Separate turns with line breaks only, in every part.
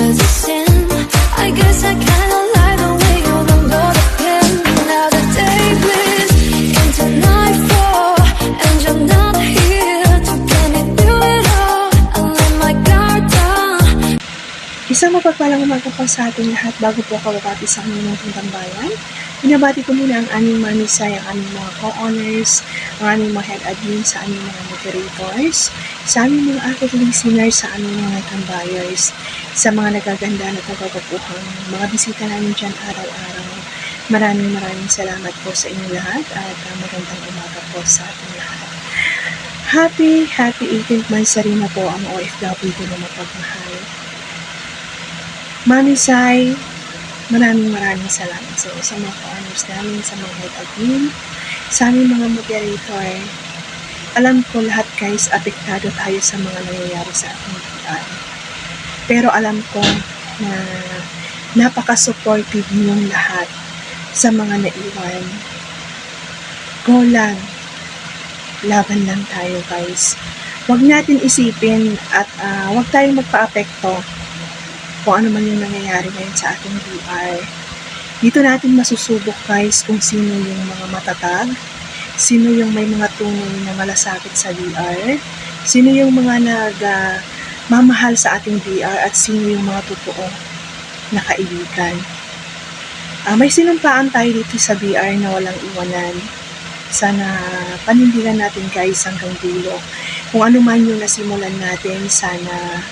was a sin. I guess I kinda like the way you're under the pin. Now the day bleeds into nightfall, and you're not here to get me through it all. I let my guard down.
Isang mapagpalang umaga po sa ating lahat. Bago po ako babati sa aming mga tambayan, binabati ko muna ang aming manisay, ang aming mga co-owners, ang aming mga head admin, sa aming mga moderators, sa aming mga active listeners, sa aming mga tambayers, sa mga nagaganda na tagapapuhang mga bisita namin dyan araw-araw. Maraming salamat po sa inyong lahat at magandang umaga po sa ating lahat. Happy 18th month rin na po ang OFW na mapagmahal. Mami Sai, maraming salamat sa mga co-owners namin, sa mga head admin, sa aming mga moderator. Alam ko lahat guys, apektado tayo sa mga nangyayari sa ating buhay. Pero alam ko na napaka-supportive niyong lahat sa mga naiwan. Go lang. Laban lang tayo guys. Huwag natin isipin at huwag tayong magpa-apekto kung ano man yung nangyayari ngayon sa ating VR. Dito natin masusubok guys kung sino yung mga matatag, sino yung may mga tunay na malasakit sa VR, sino yung mga mamahal sa ating VR, at sino yung mga totoong na kaibigan. May sinumpaan tayo dito sa VR na walang iwanan. Sana panindigan natin guys hanggang dulo. Kung ano man yung nasimulan natin, sana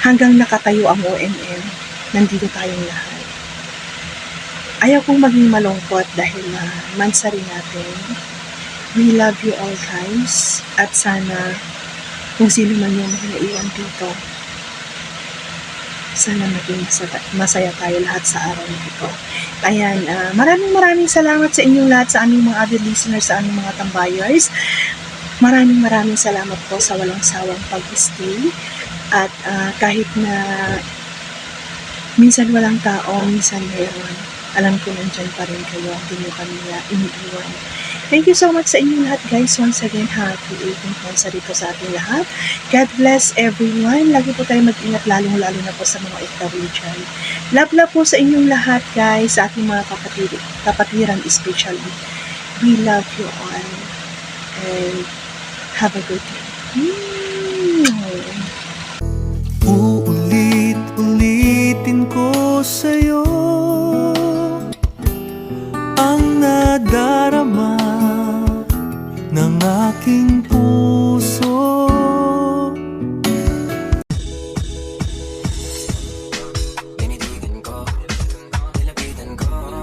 hanggang nakatayo ang OMM, nandito tayong lahat. Ayaw kong maging malungkot dahil mansa rin natin. We love you all guys. At sana kung sino man yung mga naiwan dito, sana maging masaya tayo lahat sa araw na ito. Ayan, maraming salamat sa inyong lahat, sa aming mga avid listeners, sa aming mga tambayers. Maraming salamat po sa walang sawang pag-stay. At kahit na minsan walang tao, minsan meron, alam ko nandyan pa rin kayo, hindi nyo kami iniiwan. Thank you so much sa inyong lahat guys. Once again, happy 18th month sa dito sa ating lahat. God bless everyone. Lagi po tayo mag-ingat, lalo na po sa mga OFW dyan. Love po sa inyong lahat guys, sa ating mga kapatiran especially. We love you all. And have a good day.
Uulit-ulitin ko sa'yo ang nadarama ng aking puso. Tinitigan ko, nilapitan ko,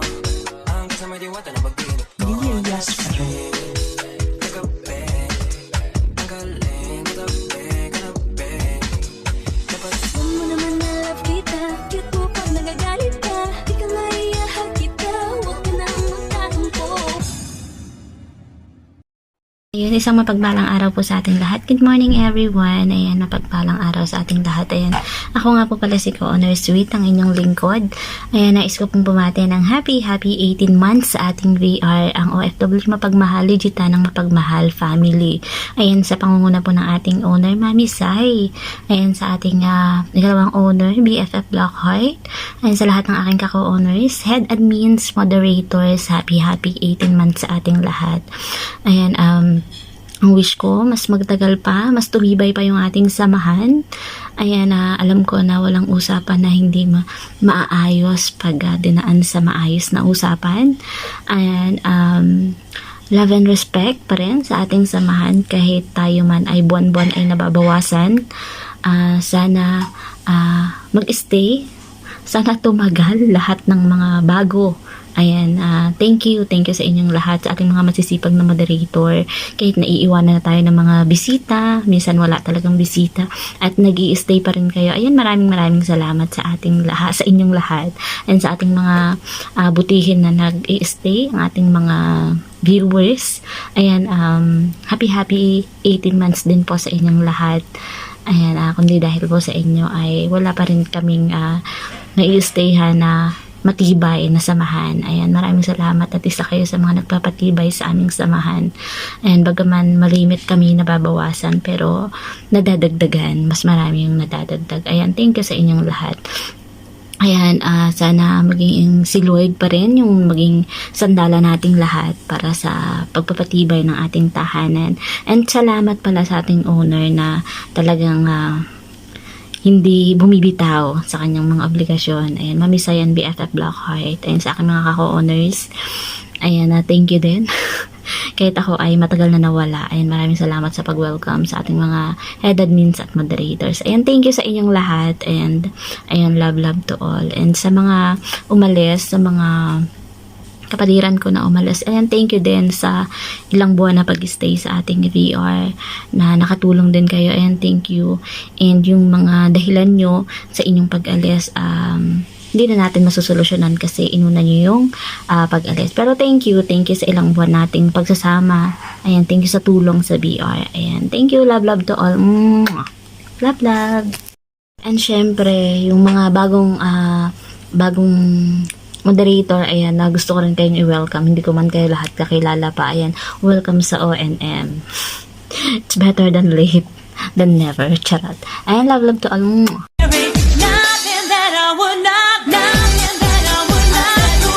ang kasama diwata na magpinit ko.
Yes,
Ayun, isang mapagpalang araw po sa ating lahat. Good morning everyone. Ayan, mapagpalang araw sa ating lahat. Ayan, ako nga po pala si Co-Honor Sweet, ang inyong lingkod. Ayan, nais ko pong bumati ng happy 18 months sa ating VR, ang OFW Mapagmahal, legita ng Mapagmahal family. Ayan, sa pangunguna po ng ating owner, Mami Sai. Ayan, sa ating ikalawang owner, BFF Lockhart. Ayan, sa lahat ng aking ka-co-owners, head admins, moderators, happy 18 months sa ating lahat. Ayan, ang wish ko, mas magtagal pa, mas tumibay pa yung ating samahan. Ayan, alam ko na walang usapan na hindi maaayos pag dinaan sa maayos na usapan. Ayan, love and respect pa rin sa ating samahan kahit tayo man ay buwan-buwan ay nababawasan. Sana mag-stay, sana tumagal lahat ng mga bago. Ayan, thank you sa inyong lahat, sa ating mga masisipag na moderator. Kahit naiiwanan na tayo ng mga bisita, minsan wala talagang bisita, at nag-i-stay pa rin kayo. Ayan, maraming salamat sa ating lahat, sa inyong lahat, and sa ating mga butihin na nag-i-stay, ang ating mga viewers. Ayan, happy 18 months din po sa inyong lahat. Ayan, kundi dahil po sa inyo ay wala pa rin kaming nai-stayhan na matibay na samahan. Ayan, maraming salamat at isa kayo sa mga nagpapatibay sa aming samahan. And bagaman malimit kami nababawasan, pero nadadagdagan, mas marami yung nadadagdag. Ayan, thank you sa inyong lahat. Ayan, sana maging si Lloyd pa rin yung maging sandala nating lahat para sa pagpapatibay ng ating tahanan. And salamat pala sa ating owner na talagang hindi bumibitaw sa kanyang mga obligasyon. Ayan, Mami Sayan, BFF Blackheart. Ayan, sa aking mga kako-owners. Ayan, thank you din. Kahit ako ay matagal na nawala. Ayan, maraming salamat sa pag-welcome sa ating mga head admins at moderators. Ayan, thank you sa inyong lahat. And, ayan, love to all. And sa mga umalis, sa mga kapatiran ko na umalis, ayan, thank you din sa ilang buwan na pag-stay sa ating VR na nakatulong din kayo. Ayan, thank you. And yung mga dahilan nyo sa inyong pag-alis, hindi na natin masusolusyonan kasi inuna nyo yung pag-alis. Pero thank you sa ilang buwan nating pagsasama. Ayan, thank you sa tulong sa BR. Ayan, thank you, love to all. Love. And syempre, yung mga bagong moderator, ayan, na gusto ko rin kayong i-welcome. Hindi ko man kayo lahat kakilala pa. Ayan, welcome sa ONM. It's better than late than never. Charot. Ayan, love to all.
Nothing that I would not, nothing that I would not do.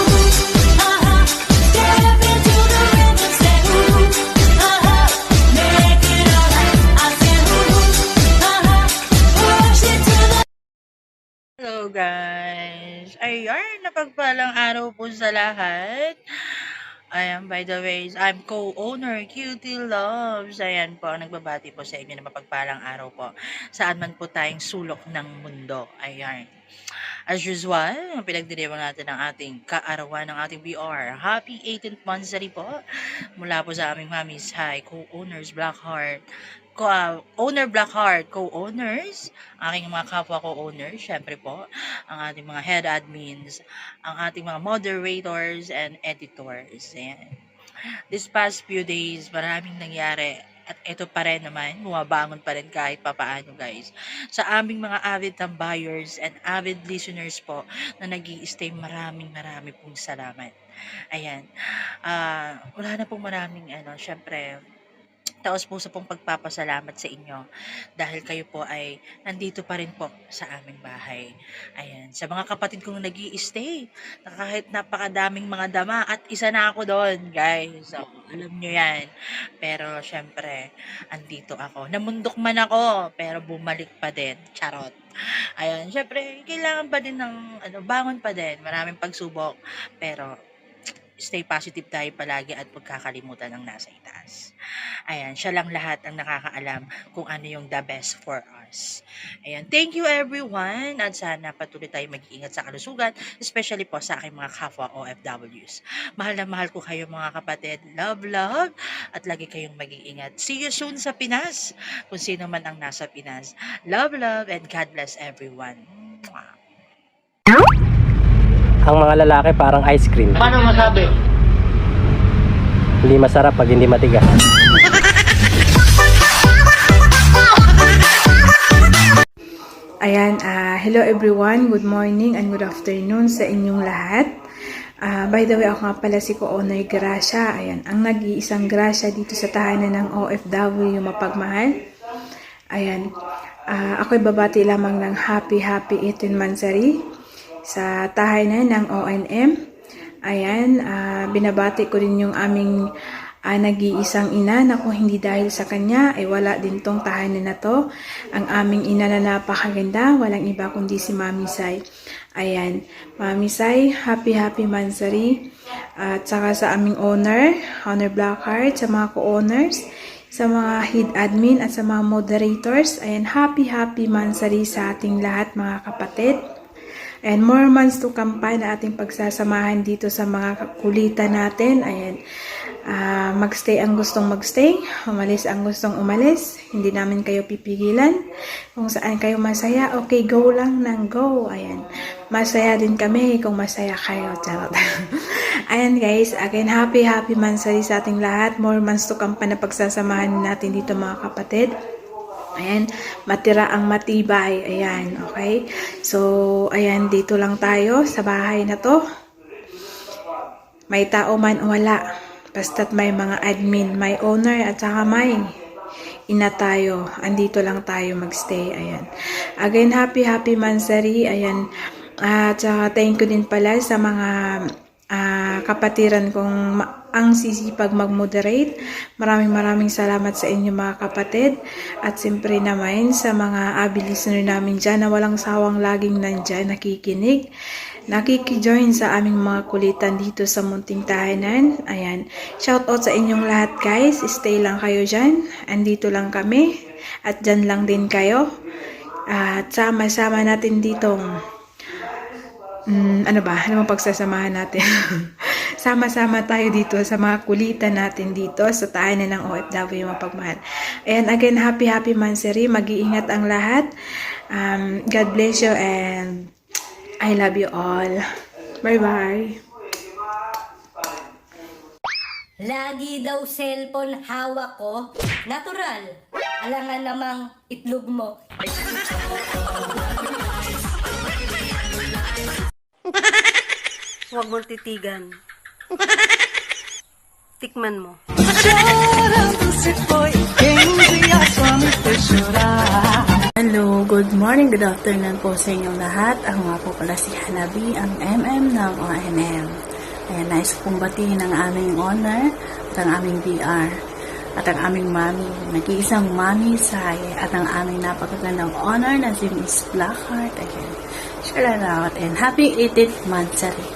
Step into the rhythm, say make it alright. I said push it to the.
Hello guys! Ayan, napagpalang araw po sa lahat. Ayan, by the way, I'm co-owner, Cutie Loves. Ayan po, nagbabati po sa inyo na mapagpalang araw po. Saan man po tayong sulok ng mundo. Ayan. As usual, pinagdiriwang natin ang ating kaarawan ng ating BR. Happy 18th monthsary po. Mula po sa aming Mami's High, co-owners, Blackheart, owner Blackheart, co-owners, aking mga kapwa co-owners, syempre po, ang ating mga head admins, ang ating mga moderators and editors. Ayan. This past few days, maraming nangyari. At ito pa rin naman, bumabangon pa rin kahit papaano guys. Sa aming mga avid tambayers and avid listeners po na nag-i-stay, maraming pong salamat. Ayan. Wala na pong maraming syempre, taos puso pong pagpapasalamat sa inyo dahil kayo po ay nandito pa rin po sa aming bahay. Ayan, sa mga kapatid kong nag-i-stay, na kahit napakadaming mga dama at isa na ako doon, guys. So, alam nyo yan. Pero syempre, andito ako. Namundok man ako, pero bumalik pa din. Charot. Ayan, syempre, kailangan pa din ng bangon pa din. Maraming pagsubok. Pero stay positive tayo palagi at pagkakalimutan ang nasa itaas. Ayan, siya lang lahat ang nakakaalam kung ano yung the best for us. Ayan, thank you everyone at sana patuloy tayo mag-iingat sa kalusugan, especially po sa aking mga kapwa OFWs. Mahal na mahal ko kayo mga kapatid. Love at lagi kayong mag-iingat. See you soon sa Pinas. Kung sino man ang nasa Pinas. Love and God bless everyone. Mwah.
Ang mga lalaki parang ice cream.
Paano masabi?
Hindi masarap pag hindi matigas.
Ayan, hello everyone, good morning and good afternoon sa inyong lahat. By the way, ako nga pala si Co-owner Gracia. Ayan, ang nag-iisang Gracia dito sa tahanan ng OFW mapagmahal. Ayan, ako'y babati lamang ng happy 18th monthsary sa tahanan ng ONM. Ayan, binabati ko rin yung aming nag-iisang ina na kung hindi dahil sa kanya ay wala din tong tahanan na to. Ang aming ina na napakaganda, walang iba kundi si Mami Sai. Ayan, Mami Sai, happy monthsary. At saka sa aming owner Blackheart, sa mga co-owners, sa mga head admin at sa mga moderators. Ayan, happy monthsary sa ating lahat mga kapatid. And more months to come pa na ating pagsasamahan dito sa mga kulitan natin. Ayan, magstay ang gustong magstay, umalis ang gustong umalis. Hindi namin kayo pipigilan. Kung saan kayo masaya, okay, go lang ng go. Ayan, masaya din kami kung masaya kayo. Charot. Ayan guys, again, happy monthsary sa ating lahat. More months to come pa na pagsasamahan natin dito mga kapatid. Ayan, matira ang matibay. Ayan, okay? So, ayan, dito lang tayo sa bahay na to. May tao man o wala. Basta't may mga admin, may owner at saka may ina tayo. Andito lang tayo magstay. Ayan. Again, happy Mansari. Ayan. At saka thank you din pala sa mga kapatiran kong ang sisipag mag-moderate. Maraming salamat sa inyo mga kapatid. At siyempre naman sa mga avid listener namin dyan na walang sawang laging nandyan, nakikinig. Nakikijoin sa aming mga kulitan dito sa Munting Tahanan. Ayan. Shout out sa inyong lahat guys. Stay lang kayo dyan. Andito lang kami. At dyan lang din kayo. At sama-sama natin ditong ano bang pagsasamahan natin? Sama-sama tayo dito sa mga kulitan natin dito sa tahanan ng OFW mapagmahal. And again, happy Mansari. Mag-iingat ang lahat. God bless you and I love you all. Bye-bye.
Lagi daw cellphone hawak ko. Natural. Alangan namang itlog mo.
Huwag mong titigan. Tikman mo.
Hello, good morning, good afternoon po sa inyong lahat. Ako nga po pala si Hanabi, ang MM ng ONM. Ayan, nais kong batiin ang aming owner at ang aming VR at ang aming mami, nag-iisang mami Sai at ang aming napakagandang owner na si Miss Blackheart. Ayan, shout out and happy 18th Mansari.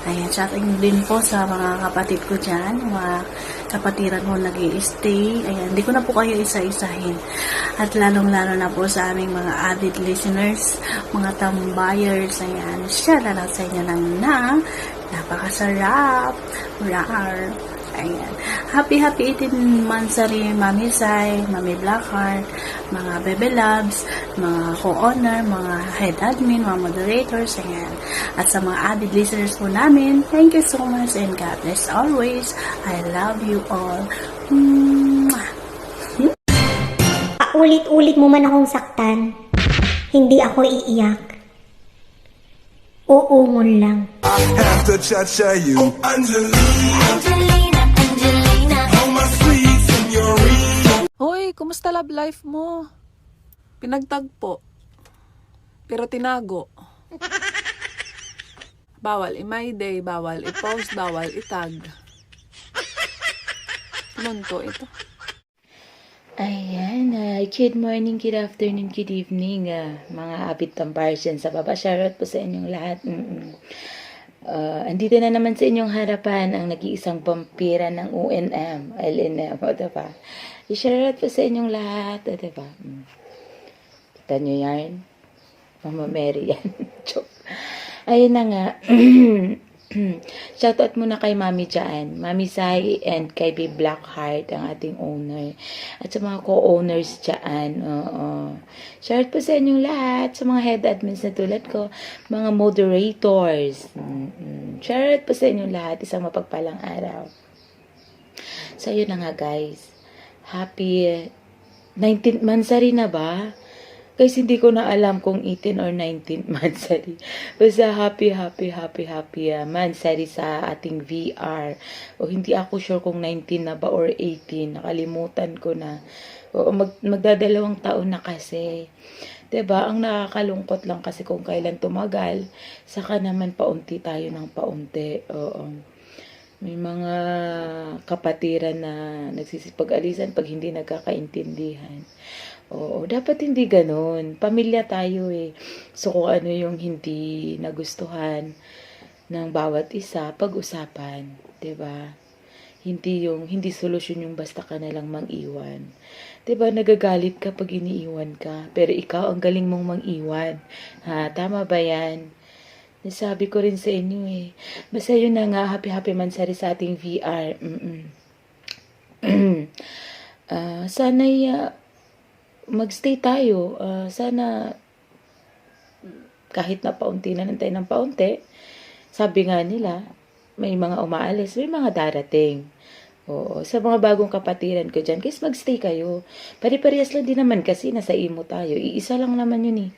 Ayan, shouting din po sa mga kapatid ko dyan, mga kapatiran ko nag-i-stay. Ayan, hindi ko na po kayo isa-isahin. At lalong-lalo na po sa aming mga avid listeners, mga tambayers. Ayan, shout out sa inyo na napakasarap. Rar. Ayan. Happy 18 Mansari, Mami Sai, Mami Blackheart, mga Bebe Labs, mga co-owner, mga head admin, mga moderators, ayan. At sa mga avid listeners po namin, thank you so much and God bless always. I love you all.
Ulit-ulit mo man akong saktan, hindi ako iiyak. Uungon lang.
Have to cha-cha you.
Angelina,
Oh my sweet señorita.
Hoy, kumusta love life mo? Pinagtagpo. Pero tinago. Bawal i-my day, bawal i-post, bawal i-tag. Tunto ito.
Ayan, good morning, good afternoon, good evening, mga avid tambayers dyan sa baba. Shoutout po sa inyong lahat. Andito na naman sa inyong harapan ang nag-iisang vampira ng UNM, LNM, o diba? I-shoutout po sa inyong lahat, o diba? Kita nyo yan? Mama Mary yan. Joke. Ayun na nga. Shoutout muna kay Mami dyan, Mami Sai and kay Babe Blackheart, ang ating owner. At sa mga co-owners dyan. Shoutout po sa inyong lahat, sa mga head admins na tulad ko, mga moderators. Shoutout po sa inyong lahat, isang mapagpalang araw. So yun na nga guys, happy 19th Mansari na ba? Kasi hindi ko na alam kung 18 or 19th Mansari. Basta happy Mansari sa ating VR. O hindi ako sure kung 19 na ba or 18. Nakalimutan ko na. O magdadalawang taon na kasi. 'Di ba? Ang nakakalungkot lang kasi kung kailan tumagal, saka naman paunti tayo ng paunti. Oo. May mga kapatiran na nagsisipag-alisan pag hindi nagkakaintindihan. Oo, dapat hindi ganun. Pamilya tayo eh. So kung ano yung hindi nagustuhan ng bawat isa, pag-usapan, 'di ba? Hindi solusyon yung basta ka na lang mang-iwan. 'Di ba nagagalit ka pag iniiwan ka, pero ikaw ang galing mong mang-iwan. Ha, tama ba 'yan? Nasabi ko rin sa inyo eh. Basta yun na nga, happy Mansari sa ating VR. Sana'y magstay tayo. Sana kahit na paunti na tayo ng paunti, sabi nga nila, may mga umaalis, may mga darating. Oo, sa mga bagong kapatiran ko dyan, guys, magstay kayo. Pare-parehas lang din naman kasi nasa imo tayo. Iisa lang naman yun eh.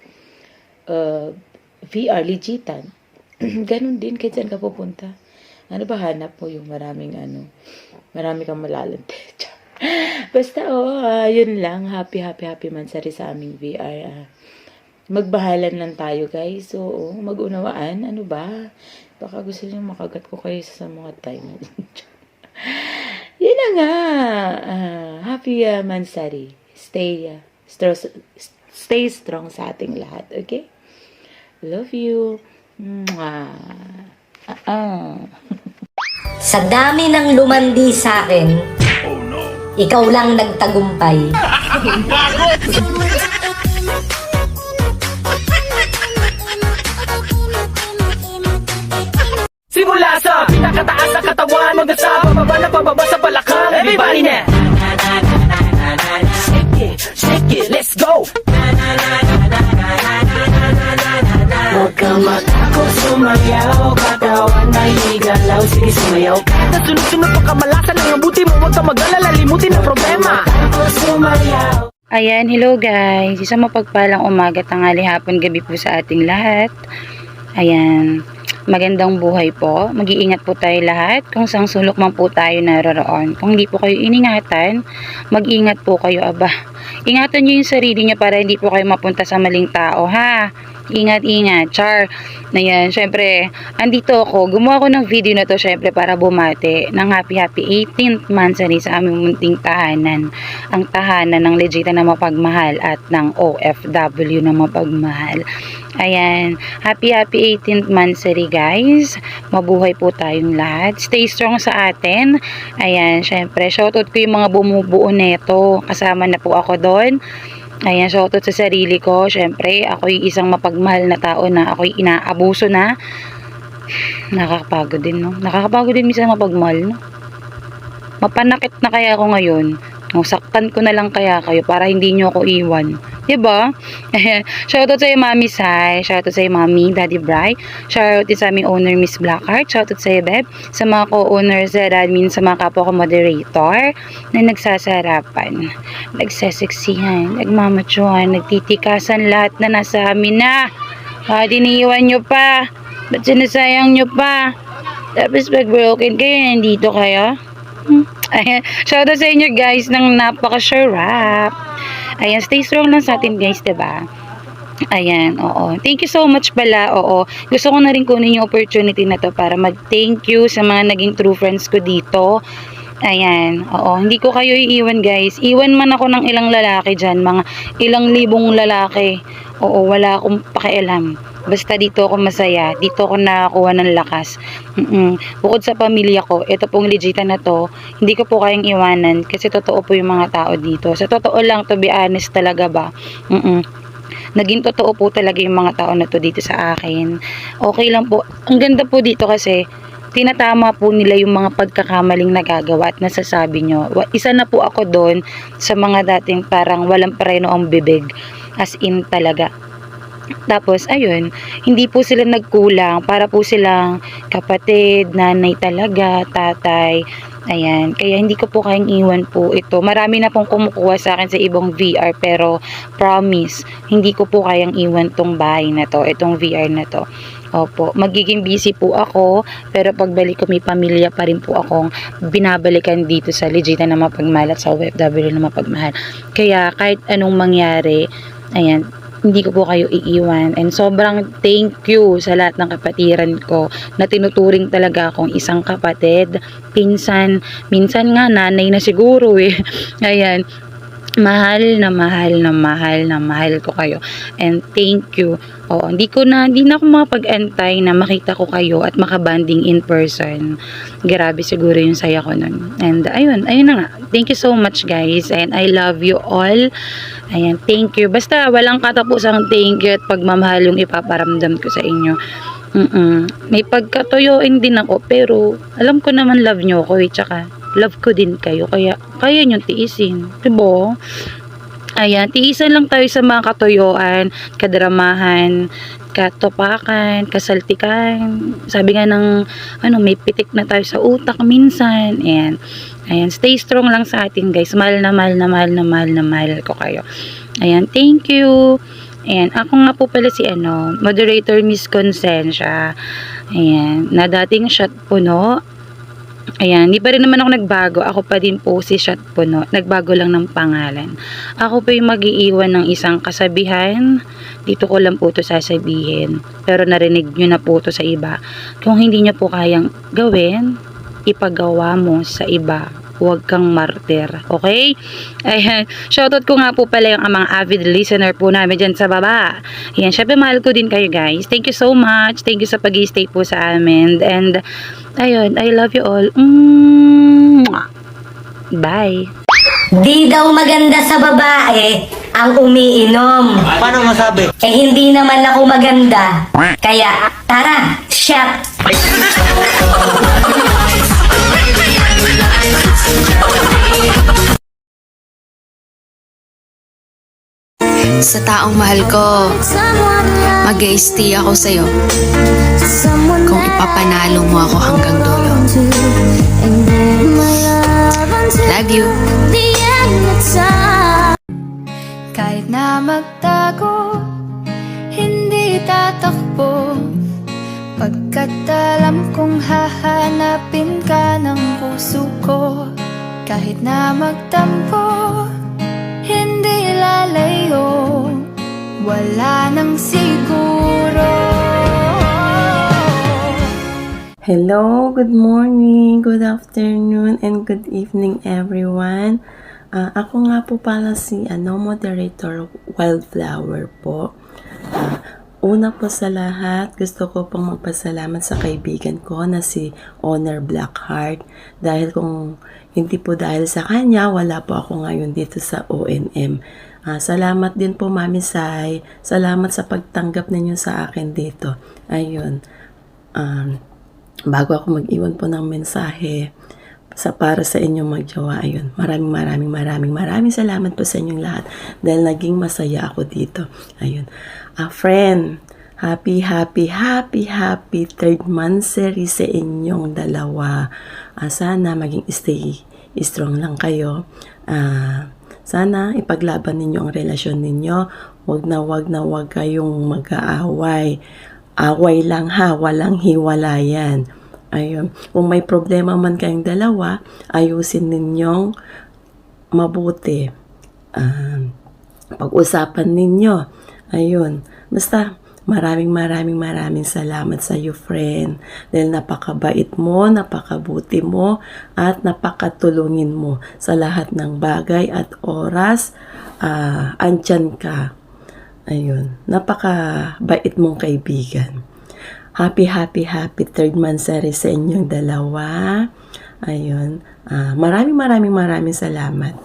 VR, legitan. Ganon din, kahit saan ka pupunta. Ano ba hanap mo yung marami kang malalante. Basta, yun lang. Happy mansari sa aming VR. Magbahalan lang tayo, guys. Oo, mag-unawaan. Ano ba? Baka gusto niyo makagat ko kayo sa mga time. Yun na nga. Happy mansari. Stay strong sa ating lahat. Okay? Love you. Mwah.
Sa dami ng lumandi sa akin, ikaw lang nagtagumpay.
Simula sa pinakataas na katawan hanggang sa pababa sa balakang. Everybody now! Shake it, let's go! Huwag kang matakot sumayaw, katawan ay igalaw, sige sumayaw ka. Nasunod-sunod pa kamalasan ng mabuti mo, huwag kang mag-alala, limutin ang problema. Matakot sumayaw.
Ayan, hello guys. Isang mapagpalang umaga, tanghali, hapon, gabi po sa ating lahat. Ayan, magandang buhay po. Mag-iingat po tayo lahat kung saan sulok man po tayo naroroon. Kung hindi po kayo iningatan, mag-ingat po kayo, aba. Ingatan nyo yung sarili nyo para hindi po kayo mapunta sa maling tao, ha? Ingat, char. Ayan, syempre, andito ako. Gumawa ko ng video na to, syempre, para bumati ng happy 18th mansari sa aming munting tahanan. Ang tahanan ng legitan na mapagmahal at ng OFW na mapagmahal. Ayan, happy 18th mansari, guys. Mabuhay po tayong lahat. Stay strong sa atin. Ayan, syempre, shoutout ko yung mga bumubuo neto. Kasama na po ako doon. Ayan, shoutout sa sarili ko. Syempre, ako'y isang mapagmahal na tao na ako'y inaabuso na. Nakakapagod din, no? Nakakapagod din minsan mapagmahal, no? Mapanakit na kaya ako ngayon. Saktan ko na lang kaya kayo para hindi nyo ako iwan. Diba? Shoutout sa iyo, Mami Sai. Shoutout sa iyo, Mami, Daddy Bri. Shoutout din sa aming owner, Miss Blackheart. Shoutout sa iyo, Beb. Sa mga co-owners, admin, sa mga kapwa ko moderator na nagsasarapan, nagsaseksihan, nagmamachuan, nagtitikasan lahat na nasa amin na. Diniiwan nyo pa. Ba't sinasayang nyo pa? Tapos pag broken kayo, nandito kayo. Ayan, shoutout sa inyo guys ng napaka-sharap. Ayan, stay strong lang sa atin guys, diba? Ayan, oo. Thank you so much pala, oo. Gusto ko na rin kunin yung opportunity na to para mag-thank you sa mga naging true friends ko dito. Ayan, oo. Hindi ko kayo iiwan guys. Iwan man ako ng ilang lalaki dyan, mga ilang libong lalaki. Oo, wala akong pakialam. Basta dito ako masaya, dito ako nakakuha ng lakas. Bukod sa pamilya ko, ito pong legitan na to, hindi ko po kayang iwanan kasi totoo po yung mga tao dito. Sa totoo lang, to be honest talaga ba? Naging totoo po talaga yung mga tao na to dito sa akin. Okay lang po. Ang ganda po dito kasi, tinatama po nila yung mga pagkakamaling nagagawa at nasasabi nyo. Isa na po ako doon sa mga dating parang walang preno ang bibig. As in talaga. Tapos, ayun, hindi po sila nagkulang. Para po silang kapatid, nanay talaga, tatay. Ayan, kaya hindi ko po kayang iwan po ito. Marami na pong kumukuha sa akin sa ibang VR, pero promise, hindi ko po kayang iwan tong bahay na to, itong VR na to. Opo, magiging busy po ako, pero pagbalik ko may pamilya pa rin po akong binabalikan dito sa legitan na mapagmahal at sa OFW na mapagmahal. Kaya kahit anong mangyari, ayan, hindi ko po kayo iiwan. And sobrang thank you sa lahat ng kapatiran ko na tinuturing talaga akong isang kapatid, pinsan, minsan nga nanay na siguro eh. Ayan, mahal ko kayo. And thank you. Hindi na ako makapag-antay na makita ko kayo at makabanding in person. Grabe siguro yung saya ko nun. And ayun na nga. Thank you so much guys. And I love you all. Ayan, thank you. Basta walang katapusang thank you at pagmamahal yung ipaparamdam ko sa inyo. May pagkatoyoin din ako, pero alam ko naman love nyo ako tsaka love ko din kayo. Kaya kaya nyo tiisin. Diba? Ayan, tiisan lang tayo sa mga katoyoan, kadramahan,
katopakan, kasaltikan. Sabi nga ng may pitik na tayo sa utak minsan. Ayan, stay strong lang sa atin guys. Mahal na mahal ko kayo. Ayan, thank you. Ayan, ako nga po pala si moderator Miss Consensya. Ayan, na dating shot puno. Ayan, di pa rin naman ako nagbago. Ako pa din po si Shot Puno. Nagbago lang ng pangalan. Ako po yung mag-iiwan ng isang kasabihan. Dito ko lang po ito sasabihin. Pero narinig nyo na po ito sa iba. Kung hindi nyo po kayang gawin, ipagawa mo sa iba. Huwag kang martir. Okay? Ayan. Shoutout ko nga po pala yung mga avid listener po namin dyan sa baba. Ayan. Syempre mahal ko din kayo guys. Thank you so much. Thank you sa pag-i-stay po sa amin. And ayun, I love you all. Bye.
Di daw maganda sa babae ang umiinom.
Paano masabi?
Hindi naman ako maganda. Kaya, tara, shot!
Sa taong mahal ko, mag-i-stay ako sa'yo kung ipapanalo mo ako hanggang dulo. Love you.
Kahit na magtago, hindi tatakbo, pagkat alam kong hahanapin ka ng puso ko. Kahit na magtampo, hindi lalayo, wala nang siguro.
Hello, good morning, good afternoon, and good evening everyone. Ako nga po pala si moderator Wildflower po. Una po sa lahat, gusto ko pong magpasalamat sa kaibigan ko na si Honor Blackheart. Dahil kung hindi po dahil sa kanya, wala po ako ngayon dito sa ONM. Salamat din po Mami Sai. Salamat sa pagtanggap ninyo sa akin dito. Ayun. Bago ako mag-iwan po ng mensahe para sa inyong magjowa, ayun. Maraming salamat po sa inyong lahat dahil naging masaya ako dito. Ayun. Friend, happy 3rd monthsary sa inyong dalawa. Sana maging stay strong lang kayo. Sana ipaglaban ninyo ang relasyon ninyo. Wag na kayong mag-aaway. Away lang ha, walang hiwalayan. Ayun. Kung may problema man kayong dalawa, ayusin ninyong mabuti. Pag-usapan ninyo. Ayun. Basta, maraming salamat sa iyo, friend. Dahil napakabait mo, napakabuti mo, at napakatulungin mo sa lahat ng bagay at oras. Andyan ka. Ayun. Napakabait mong kaibigan. Happy 3rd monthsary sa inyong dalawa. Ayun. Maraming salamat.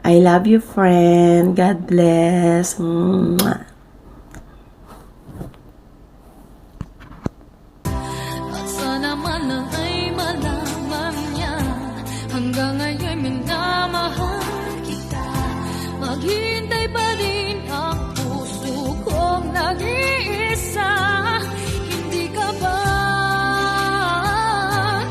I love you, friend. God bless. Mwah.
Sana man ay malaman niya, hanggang ngayon minamahal kita. Maghintay pa rin ang puso kong nag-iisa. Hindi ka ba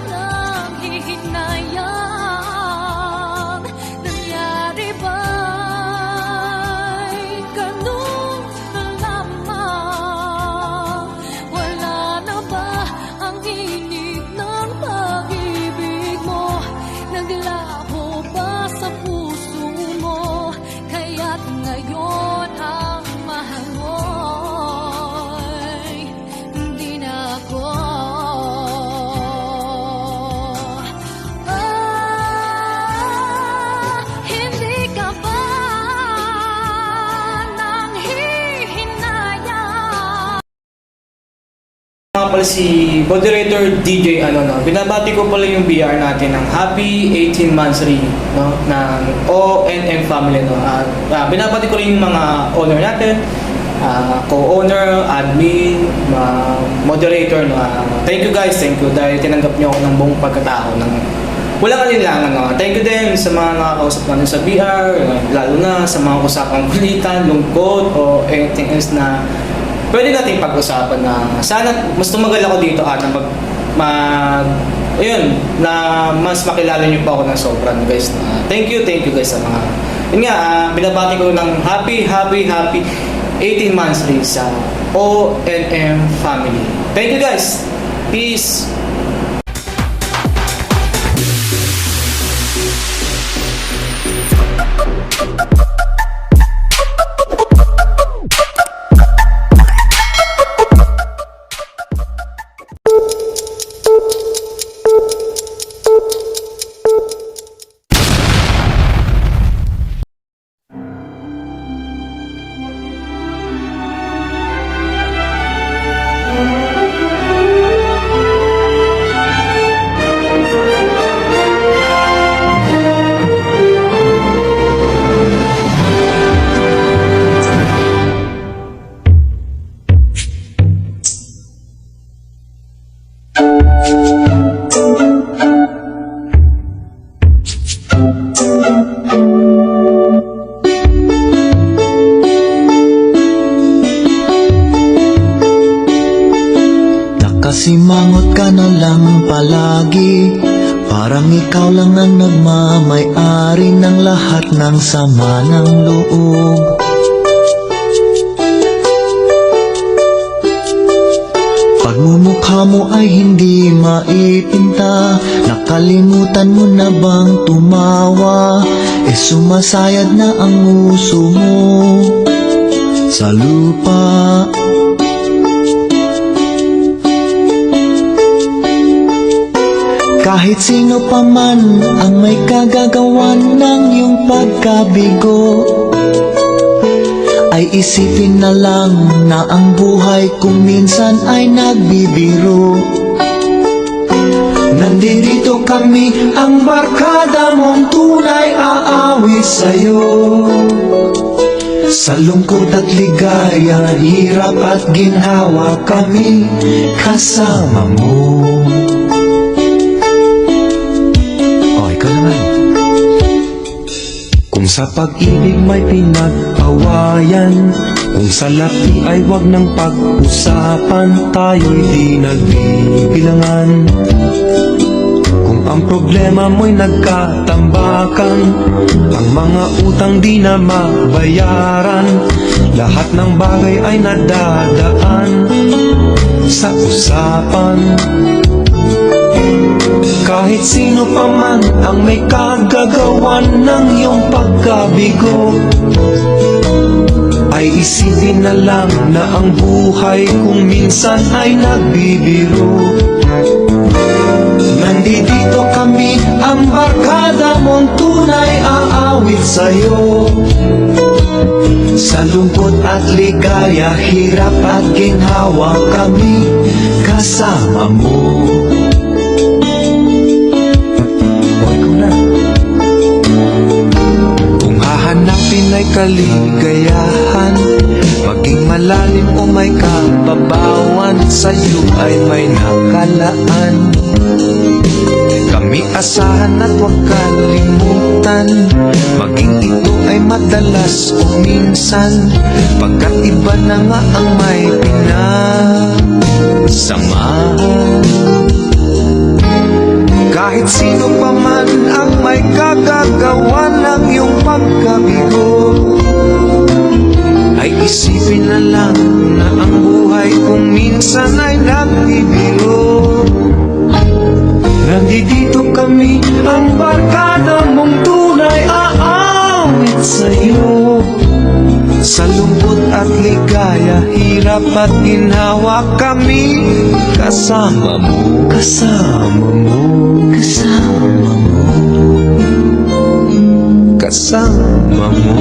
nanghihinayang? Nangyari ba'y ganun na lamang? Wala na ba ang tinig ng pag-ibig mo? Naglaho ba sa puso mo? Kaya't ngayon ang mahal mo'y hindi na ako. Hindi ka ba nanghihinayang?
Nga pala si moderator DJ binabati ko pala yung BR natin ng happy 18 monthsary ng ONM family binabati ko rin yung mga owner natin, co-owner, admin, moderator thank you guys, thank you dahil tinanggap niyo ako ng buong pagkatao ng walang alinlangan thank you din sa mga nakakausap natin sa BR, lalo na sa mga usapang kulitan, lungkot o anything else na pwede natin pag-usapan na sana mas tumagal ako dito at ayun, na mas makilala niyo pa ako ng sobrang guys. Thank you guys sa mga, yun nga, binabati ko ng happy 18 months rin sa ONM family. Thank you guys. Peace.
Nakasimangot ka na lang palagi, parang ikaw lang ang nagmamay-ari ng lahat ng sama ng loob. Pagmumukha mo ay hindi maipinta, nakalimutan mo na bang tumawa? Sumasayad na ang nguso mo sa lupa. Kahit sino pa man ang may kagagawan ng iyong pagkabigo, ay isipin na lang na ang buhay kung minsan ay nagbibiro. Nandito kami, ang barkada mong tunay aawit sa'yo. Sa lungkot at ligaya, hirap at ginhawa, kami kasama mo. Kung sa pag-ibig may pinag-awayan, kung sa lapi ay wag nang pag-usapan, tayo'y di nagbibilangan. Kung ang problema mo'y nagkatambakan, ang mga utang di na mabayaran, lahat ng bagay ay nadadaan sa usapan. Kahit sino pa man ang may kagagawan ng iyong pagkabigo, ay isipin na lang na ang buhay kung minsan ay nagbibiro. Nandito kami, ang barkada mong tunay aawit sa'yo. Sa lungkot at ligaya, hirap at ginhawa, kami kasama mo. Hanapin ay kaligayahan, maging malalim o may kababawan, sa'yo ay may nakalaan. Kami asahan at huwag kalimutan, maging ito ay madalas o minsan, pagkat iba na nga ang may pinasamahan. Kahit sino pa man ang may kagagawa ng iyong pagkabigo, ay isipin na lang na ang buhay kung minsan ay nagbibiro. Nandito kami, ang barkada mong tunay aawit sa'yo. Sa lungkot at ligaya, hirap at ginhawa, kami kasama mo. Kasama mo. Kasama mo. Kasama mo.